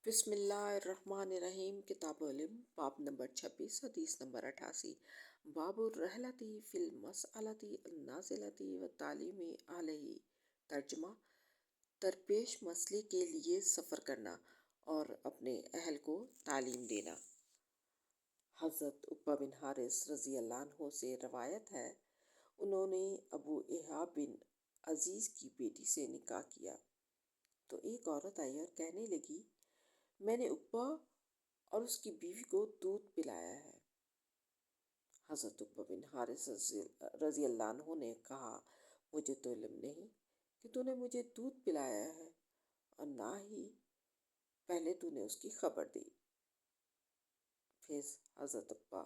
بسم اللہ الرحمن الرحیم۔ کتاب علم، باب نمبر 26، حدیث نمبر 88۔ باب الرحلتی فی المسألتی النازلتی و تعلیم علیہ۔ ترجمہ: درپیش مسئلے کے لیے سفر کرنا اور اپنے اہل کو تعلیم دینا۔ حضرت عقبہ بن حارث رضی اللہ عنہ سے روایت ہے، انہوں نے ابو ایحاب بن عزیز کی بیٹی سے نکاح کیا تو ایک عورت آئی اور کہنے لگی، میں نے عقبہ اور اس کی بیوی کو دودھ پلایا ہے۔ حضرت عقبہ بن حارث رضی اللہ عنہ نے کہا، مجھے تو علم نہیں کہ تو نے مجھے دودھ پلایا ہے اور نہ ہی پہلے تو نے اس کی خبر دی۔ پھر حضرت عقبہ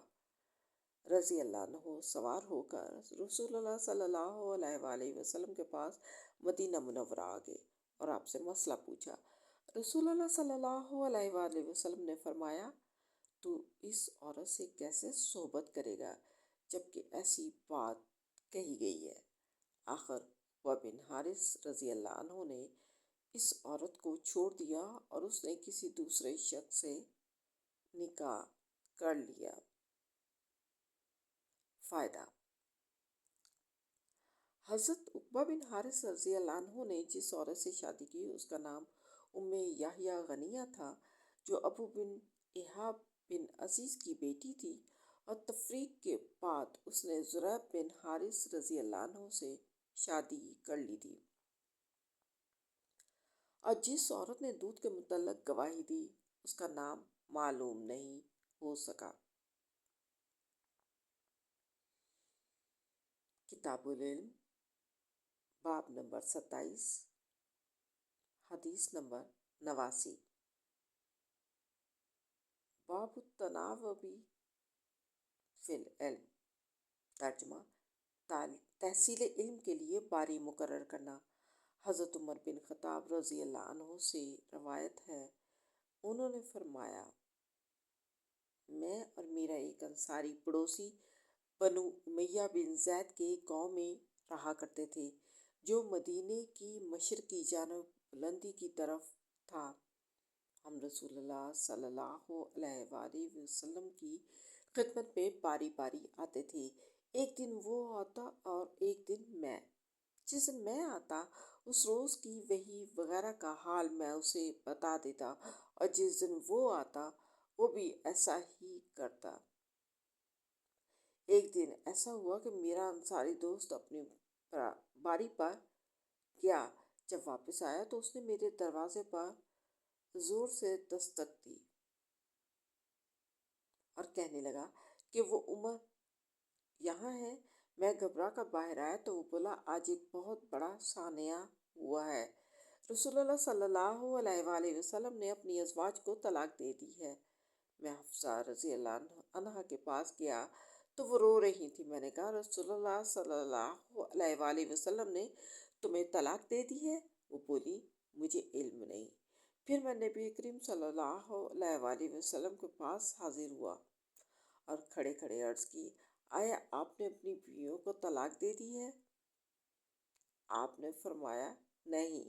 رضی اللہ عنہ سوار ہو کر رسول اللہ صلی اللہ علیہ وآلہ وسلم کے پاس مدینہ منورہ آ گئے اور آپ سے مسئلہ پوچھا۔ رسول اللہ صلی اللہ علیہ وآلہ وسلم نے فرمایا، تو اس عورت سے کیسے صحبت کرے گا جبکہ ایسی بات کہی گئی ہے؟ آخر عقبہ بن حارث رضی اللہ عنہ نے اس عورت کو چھوڑ دیا اور اس نے کسی دوسرے شخص سے نکاح کر لیا۔ فائدہ: حضرت عقبہ بن حارث رضی اللہ عنہ نے جس عورت سے شادی کی اس کا نام یحییٰ غنیہ تھا، جو ابو بن ایحاب بن عزیز کی بیٹی تھی، اور تفریق کے بعد اس نے زرع بن حارث رضی اللہ عنہ سے شادی کر لی تھی۔ اور جس عورت نے دودھ کے متعلق گواہی دی اس کا نام معلوم نہیں ہو سکا۔ کتاب العلم، باب نمبر 27، حدیث نمبر 89۔ باب التناوب فی العلم۔ ترجمہ: تحصیل علم کے لیے باری مقرر کرنا۔ حضرت عمر بن خطاب رضی اللہ عنہ سے روایت ہے، انہوں نے فرمایا، میں اور میرا ایک انصاری پڑوسی بنو امیہ بن زید کے گاؤں میں رہا کرتے تھے جو مدینے کی مشرقی جانب بلندی کی طرف تھا۔ ہم رسول اللہ صلی اللہ علیہ وآلہ وسلم کی خدمت میں باری باری آتے تھے۔ ایک دن وہ آتا اور ایک دن میں۔ جس دن میں آتا اس روز کی وحی وغیرہ کا حال میں اسے بتا دیتا اور جس دن وہ آتا وہ بھی ایسا ہی کرتا۔ ایک دن ایسا ہوا کہ میرا انصاری دوست اپنی باری پر گیا۔ جب واپس آیا تو اس نے میرے دروازے پر زور سے دستک دی اور کہنے لگا کہ وہ عمر یہاں ہے۔ میں گھبرا کر باہر آیا تو وہ بولا، آج ایک بہت بڑا سانحہ ہوا ہے۔ رسول اللہ صلی اللہ علیہ وآلہ وسلم نے اپنی ازواج کو طلاق دے دی ہے۔ میں حفصہ رضی اللہ عنہا کے پاس گیا تو وہ رو رہی تھی۔ میں نے کہا، رسول اللہ صلی اللہ علیہ وآلہ وسلم نے تمہیں طلاق دے دی ہے؟ وہ بولی، مجھے علم نہیں۔ پھر میں نبی کریم صلی اللہ علیہ وآلہ وسلم کے پاس حاضر ہوا اور کھڑے کھڑے عرض کی، آیا آپ نے اپنی بیویوں کو طلاق دے دی ہے؟ آپ نے فرمایا، نہیں۔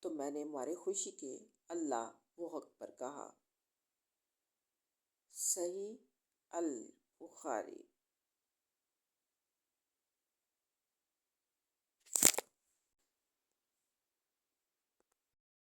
تو میں نے مارے خوشی کے اللہ اکبر کہا۔ صحیح البخاری۔